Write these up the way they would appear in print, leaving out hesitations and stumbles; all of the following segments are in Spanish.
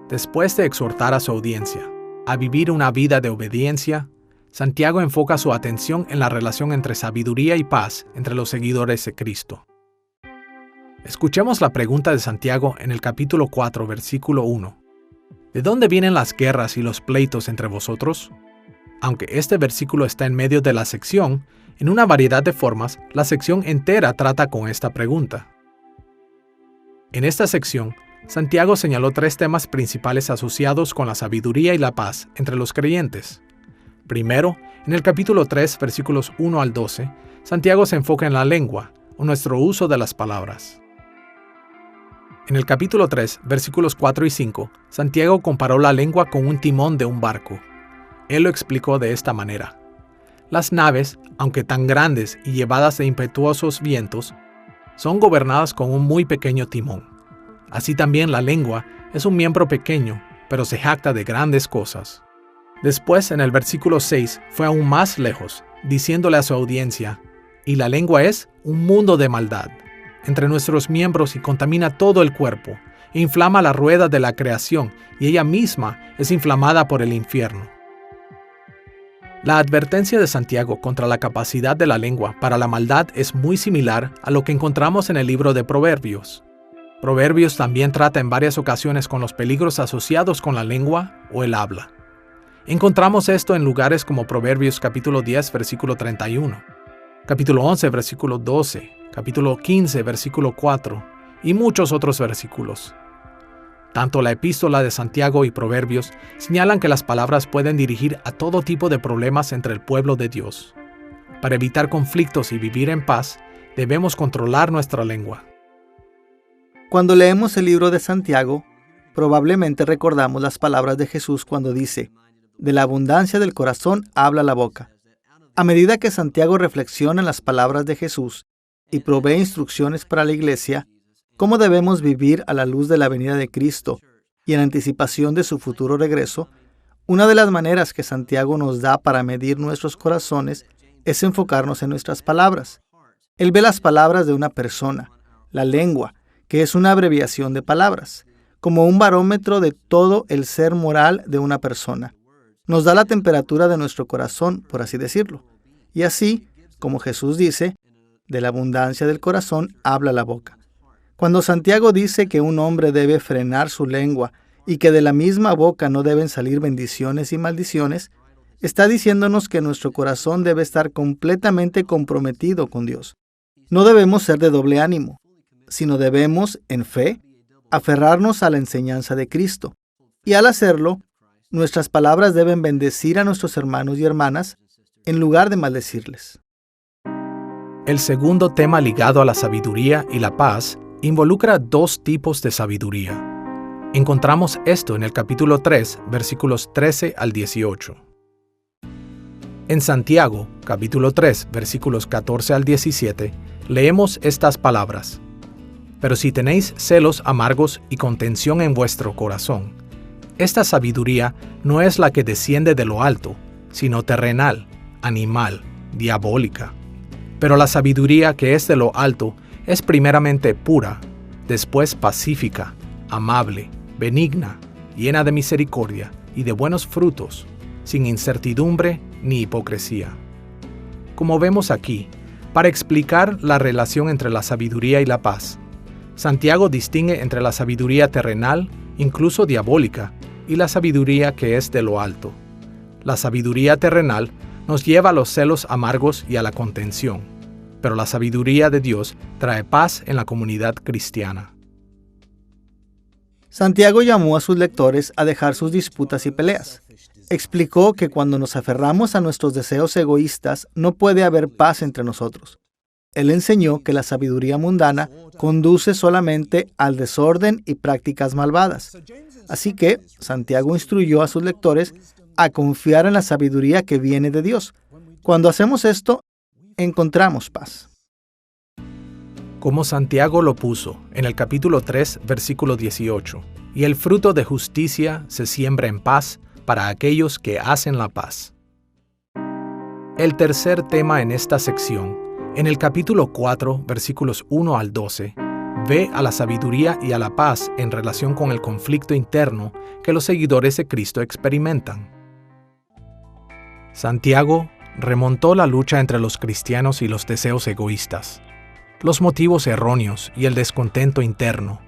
Después de exhortar a su audiencia a vivir una vida de obediencia, Santiago enfoca su atención en la relación entre sabiduría y paz entre los seguidores de Cristo. Escuchemos la pregunta de Santiago en el capítulo 4, versículo 1. ¿De dónde vienen las guerras y los pleitos entre vosotros? Aunque este versículo está en medio de la sección, en una variedad de formas, la sección entera trata con esta pregunta. En esta sección, Santiago señaló 3 temas principales asociados con la sabiduría y la paz entre los creyentes. Primero, en el capítulo 3, versículos 1 al 12, Santiago se enfoca en la lengua, o nuestro uso de las palabras. En el capítulo 3, versículos 4 y 5, Santiago comparó la lengua con un timón de un barco. Él lo explicó de esta manera. Las naves, aunque tan grandes y llevadas de impetuosos vientos, son gobernadas con un muy pequeño timón. Así también la lengua es un miembro pequeño, pero se jacta de grandes cosas. Después, en el versículo 6, fue aún más lejos, diciéndole a su audiencia, «Y la lengua es un mundo de maldad entre nuestros miembros y contamina todo el cuerpo, e inflama la rueda de la creación, y ella misma es inflamada por el infierno». La advertencia de Santiago contra la capacidad de la lengua para la maldad es muy similar a lo que encontramos en el libro de Proverbios. Proverbios también trata en varias ocasiones con los peligros asociados con la lengua o el habla. Encontramos esto en lugares como Proverbios capítulo 10, versículo 31, capítulo 11, versículo 12, capítulo 15, versículo 4 y muchos otros versículos. Tanto la epístola de Santiago y Proverbios señalan que las palabras pueden dirigir a todo tipo de problemas entre el pueblo de Dios. Para evitar conflictos y vivir en paz, debemos controlar nuestra lengua. Cuando leemos el libro de Santiago, probablemente recordamos las palabras de Jesús cuando dice, «De la abundancia del corazón habla la boca». A medida que Santiago reflexiona en las palabras de Jesús y provee instrucciones para la iglesia, cómo debemos vivir a la luz de la venida de Cristo y en anticipación de su futuro regreso, una de las maneras que Santiago nos da para medir nuestros corazones es enfocarnos en nuestras palabras. Él ve las palabras de una persona, la lengua, que es una abreviación de palabras, como un barómetro de todo el ser moral de una persona. Nos da la temperatura de nuestro corazón, por así decirlo. Y así, como Jesús dice, de la abundancia del corazón habla la boca. Cuando Santiago dice que un hombre debe frenar su lengua y que de la misma boca no deben salir bendiciones y maldiciones, está diciéndonos que nuestro corazón debe estar completamente comprometido con Dios. No debemos ser de doble ánimo, sino debemos, en fe, aferrarnos a la enseñanza de Cristo. Y al hacerlo, nuestras palabras deben bendecir a nuestros hermanos y hermanas en lugar de maldecirles. El segundo tema ligado a la sabiduría y la paz involucra 2 tipos de sabiduría. Encontramos esto en el capítulo 3, versículos 13 al 18. En Santiago, capítulo 3, versículos 14 al 17, leemos estas palabras. «Pero si tenéis celos amargos y contención en vuestro corazón, esta sabiduría no es la que desciende de lo alto, sino terrenal, animal, diabólica. Pero la sabiduría que es de lo alto es primeramente pura, después pacífica, amable, benigna, llena de misericordia y de buenos frutos, sin incertidumbre ni hipocresía». Como vemos aquí, para explicar la relación entre la sabiduría y la paz, Santiago distingue entre la sabiduría terrenal, incluso diabólica, y la sabiduría que es de lo alto. La sabiduría terrenal nos lleva a los celos amargos y a la contención, pero la sabiduría de Dios trae paz en la comunidad cristiana. Santiago llamó a sus lectores a dejar sus disputas y peleas. Explicó que cuando nos aferramos a nuestros deseos egoístas, no puede haber paz entre nosotros. Él enseñó que la sabiduría mundana conduce solamente al desorden y prácticas malvadas. Así que Santiago instruyó a sus lectores a confiar en la sabiduría que viene de Dios. Cuando hacemos esto, encontramos paz. Como Santiago lo puso en el capítulo 3, versículo 18, «Y el fruto de justicia se siembra en paz para aquellos que hacen la paz». El tercer tema en esta sección, en el capítulo 4, versículos 1 al 12, ve a la sabiduría y a la paz en relación con el conflicto interno que los seguidores de Cristo experimentan. Santiago remontó la lucha entre los cristianos y los deseos egoístas, los motivos erróneos y el descontento interno.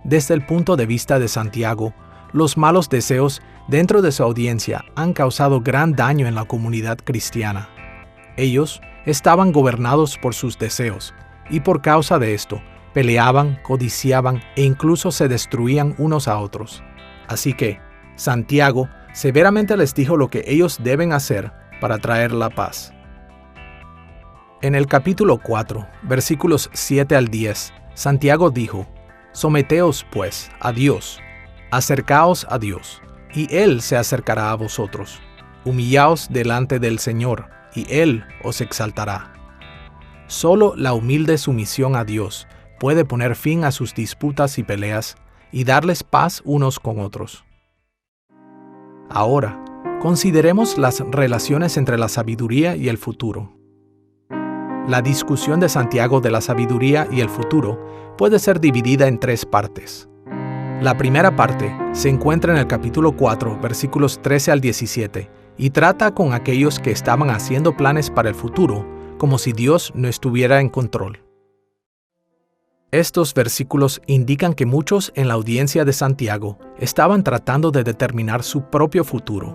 Desde el punto de vista de Santiago, los malos deseos dentro de su audiencia han causado gran daño en la comunidad cristiana. Ellos estaban gobernados por sus deseos, y por causa de esto, peleaban, codiciaban e incluso se destruían unos a otros. Así que, Santiago severamente les dijo lo que ellos deben hacer para traer la paz. En el capítulo 4, versículos 7 al 10, Santiago dijo: «Someteos, pues, a Dios, acercaos a Dios, y Él se acercará a vosotros. Humillaos delante del Señor, y Él os exaltará». Solo la humilde sumisión a Dios puede poner fin a sus disputas y peleas y darles paz unos con otros. Ahora, consideremos las relaciones entre la sabiduría y el futuro. La discusión de Santiago de la sabiduría y el futuro puede ser dividida en 3 partes. La primera parte se encuentra en el capítulo 4, versículos 13 al 17, y trata con aquellos que estaban haciendo planes para el futuro, como si Dios no estuviera en control. Estos versículos indican que muchos en la audiencia de Santiago estaban tratando de determinar su propio futuro.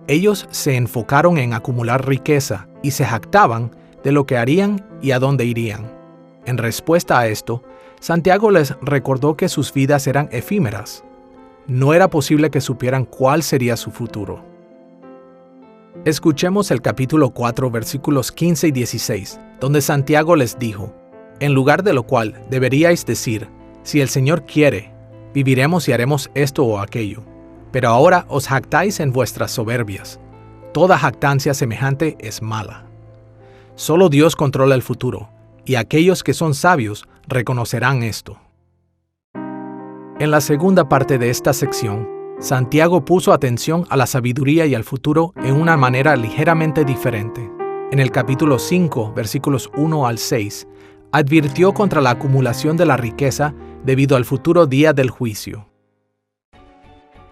Ellos se enfocaron en acumular riqueza y se jactaban de lo que harían y a dónde irían. En respuesta a esto, Santiago les recordó que sus vidas eran efímeras. No era posible que supieran cuál sería su futuro. Escuchemos el capítulo 4, versículos 15 y 16, donde Santiago les dijo: «En lugar de lo cual deberíais decir, si el Señor quiere, viviremos y haremos esto o aquello. Pero ahora os jactáis en vuestras soberbias. Toda jactancia semejante es mala. Solo Dios controla el futuro, y aquellos que son sabios reconocerán esto». En la segunda parte de esta sección, Santiago puso atención a la sabiduría y al futuro en una manera ligeramente diferente. En el capítulo 5, versículos 1 al 6, advirtió contra la acumulación de la riqueza debido al futuro día del juicio.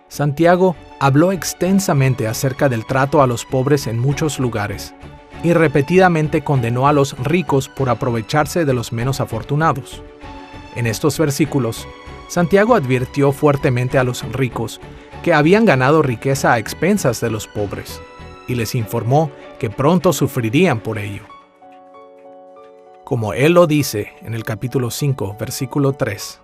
Santiago habló extensamente acerca del trato a los pobres en muchos lugares, y repetidamente condenó a los ricos por aprovecharse de los menos afortunados. En estos versículos, Santiago advirtió fuertemente a los ricos que habían ganado riqueza a expensas de los pobres, y les informó que pronto sufrirían por ello. Como él lo dice en el capítulo 5, versículo 3,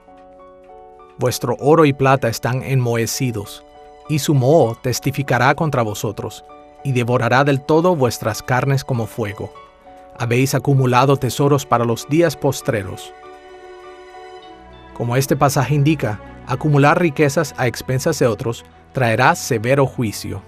«Vuestro oro y plata están enmohecidos, y su moho testificará contra vosotros, y devorará del todo vuestras carnes como fuego. Habéis acumulado tesoros para los días postreros». Como este pasaje indica, acumular riquezas a expensas de otros traerá severo juicio.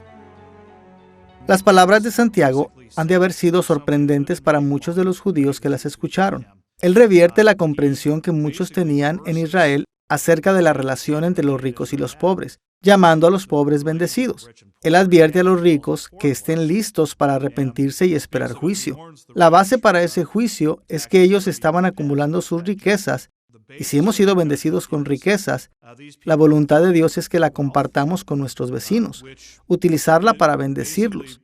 Las palabras de Santiago han de haber sido sorprendentes para muchos de los judíos que las escucharon. Él revierte la comprensión que muchos tenían en Israel acerca de la relación entre los ricos y los pobres, llamando a los pobres bendecidos. Él advierte a los ricos que estén listos para arrepentirse y esperar juicio. La base para ese juicio es que ellos estaban acumulando sus riquezas, y si hemos sido bendecidos con riquezas, la voluntad de Dios es que la compartamos con nuestros vecinos, utilizarla para bendecirlos.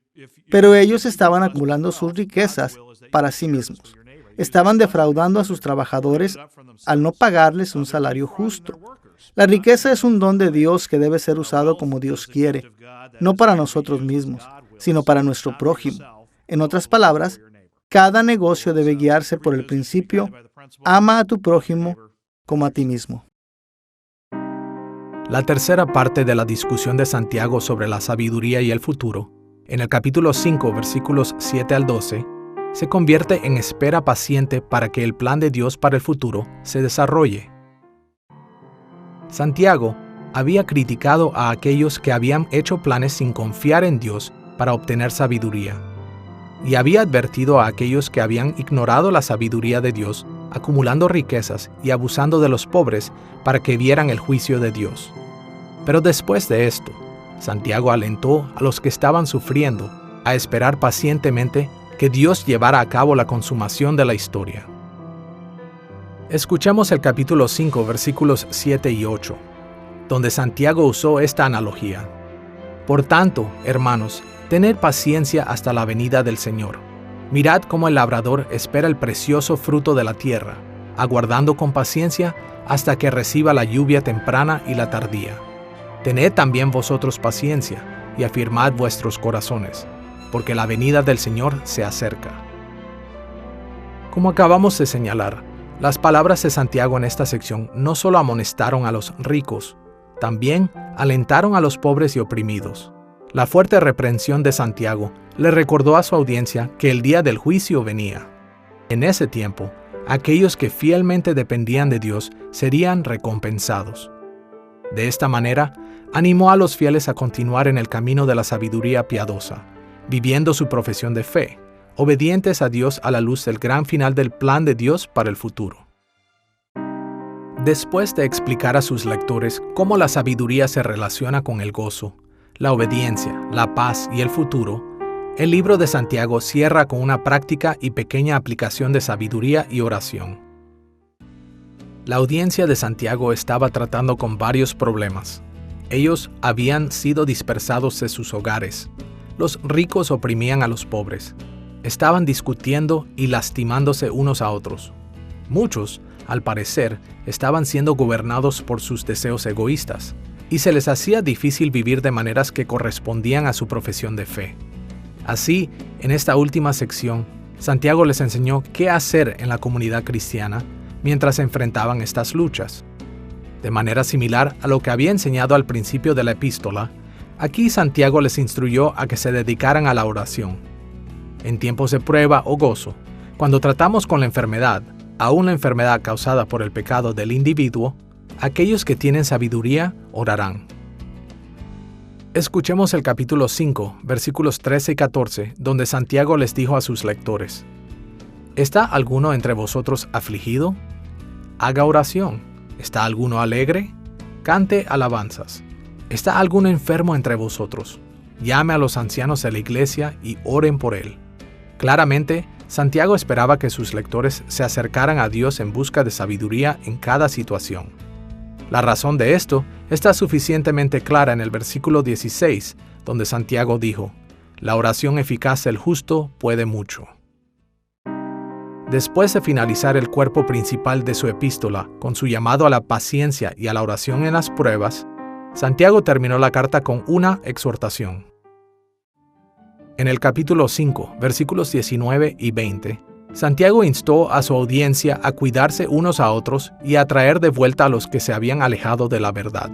Pero ellos estaban acumulando sus riquezas para sí mismos. Estaban defraudando a sus trabajadores al no pagarles un salario justo. La riqueza es un don de Dios que debe ser usado como Dios quiere, no para nosotros mismos, sino para nuestro prójimo. En otras palabras, cada negocio debe guiarse por el principio: ama a tu prójimo como a ti mismo. La tercera parte de la discusión de Santiago sobre la sabiduría y el futuro, en el capítulo 5, versículos 7 al 12, se convierte en espera paciente para que el plan de Dios para el futuro se desarrolle. Santiago había criticado a aquellos que habían hecho planes sin confiar en Dios para obtener sabiduría, y había advertido a aquellos que habían ignorado la sabiduría de Dios, acumulando riquezas y abusando de los pobres para que vieran el juicio de Dios. Pero después de esto, Santiago alentó a los que estaban sufriendo a esperar pacientemente que Dios llevara a cabo la consumación de la historia. Escuchemos el capítulo 5, versículos 7 y 8, donde Santiago usó esta analogía. Por tanto, hermanos, tened paciencia hasta la venida del Señor. Mirad cómo el labrador espera el precioso fruto de la tierra, aguardando con paciencia hasta que reciba la lluvia temprana y la tardía. Tened también vosotros paciencia y afirmad vuestros corazones, porque la venida del Señor se acerca. Como acabamos de señalar, las palabras de Santiago en esta sección no solo amonestaron a los ricos, también alentaron a los pobres y oprimidos. La fuerte reprensión de Santiago le recordó a su audiencia que el día del juicio venía. En ese tiempo, aquellos que fielmente dependían de Dios serían recompensados. De esta manera, animó a los fieles a continuar en el camino de la sabiduría piadosa, viviendo su profesión de fe, obedientes a Dios a la luz del gran final del plan de Dios para el futuro. Después de explicar a sus lectores cómo la sabiduría se relaciona con el gozo, la obediencia, la paz y el futuro, el libro de Santiago cierra con una práctica y pequeña aplicación de sabiduría y oración. La audiencia de Santiago estaba tratando con varios problemas. Ellos habían sido dispersados de sus hogares. Los ricos oprimían a los pobres. Estaban discutiendo y lastimándose unos a otros. Muchos, al parecer, estaban siendo gobernados por sus deseos egoístas, y se les hacía difícil vivir de maneras que correspondían a su profesión de fe. Así, en esta última sección, Santiago les enseñó qué hacer en la comunidad cristiana mientras enfrentaban estas luchas. De manera similar a lo que había enseñado al principio de la epístola, aquí Santiago les instruyó a que se dedicaran a la oración. En tiempos de prueba o gozo, cuando tratamos con la enfermedad, aún la enfermedad causada por el pecado del individuo, aquellos que tienen sabiduría orarán. Escuchemos el capítulo 5, versículos 13 y 14, donde Santiago les dijo a sus lectores: ¿Está alguno entre vosotros afligido? Haga oración. ¿Está alguno alegre? Cante alabanzas. ¿Está alguno enfermo entre vosotros? Llame a los ancianos de la iglesia y oren por él. Claramente, Santiago esperaba que sus lectores se acercaran a Dios en busca de sabiduría en cada situación. La razón de esto está suficientemente clara en el versículo 16, donde Santiago dijo: La oración eficaz del justo puede mucho. Después de finalizar el cuerpo principal de su epístola con su llamado a la paciencia y a la oración en las pruebas, Santiago terminó la carta con una exhortación. En el capítulo 5, versículos 19 y 20, Santiago instó a su audiencia a cuidarse unos a otros y a traer de vuelta a los que se habían alejado de la verdad.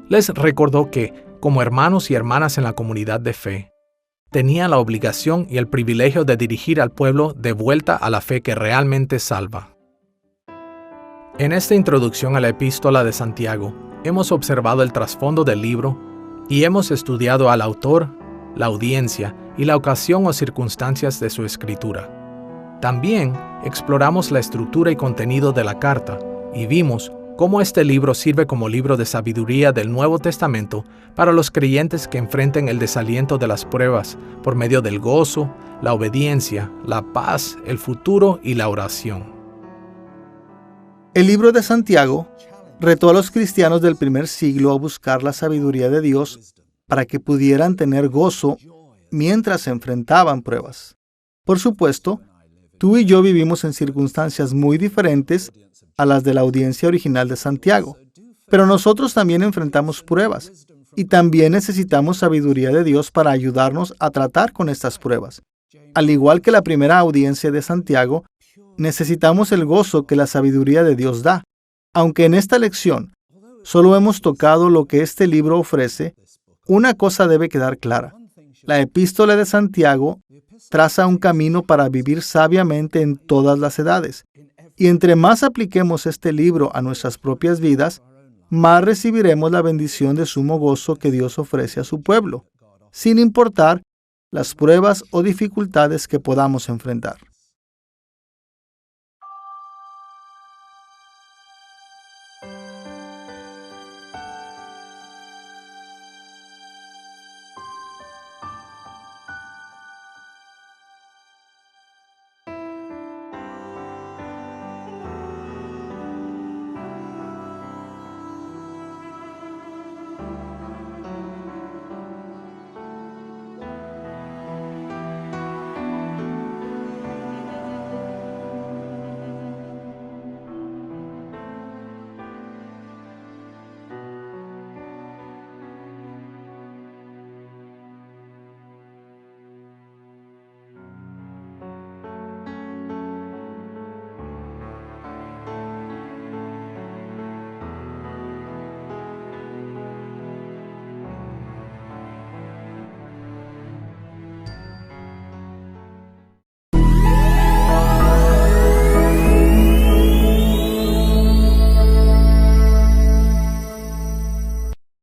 Les recordó que, como hermanos y hermanas en la comunidad de fe, tenían la obligación y el privilegio de dirigir al pueblo de vuelta a la fe que realmente salva. En esta introducción a la epístola de Santiago, hemos observado el trasfondo del libro y hemos estudiado al autor, la audiencia y la ocasión o circunstancias de su escritura. También exploramos la estructura y contenido de la carta y vimos cómo este libro sirve como libro de sabiduría del Nuevo Testamento para los creyentes que enfrenten el desaliento de las pruebas por medio del gozo, la obediencia, la paz, el futuro y la oración. El libro de Santiago retó a los cristianos del primer siglo a buscar la sabiduría de Dios para que pudieran tener gozo mientras se enfrentaban pruebas. Por supuesto, tú y yo vivimos en circunstancias muy diferentes a las de la audiencia original de Santiago, pero nosotros también enfrentamos pruebas y también necesitamos sabiduría de Dios para ayudarnos a tratar con estas pruebas. Al igual que la primera audiencia de Santiago, necesitamos el gozo que la sabiduría de Dios da. Aunque en esta lección solo hemos tocado lo que este libro ofrece, una cosa debe quedar clara. La epístola de Santiago traza un camino para vivir sabiamente en todas las edades. Y entre más apliquemos este libro a nuestras propias vidas, más recibiremos la bendición de sumo gozo que Dios ofrece a su pueblo, sin importar las pruebas o dificultades que podamos enfrentar.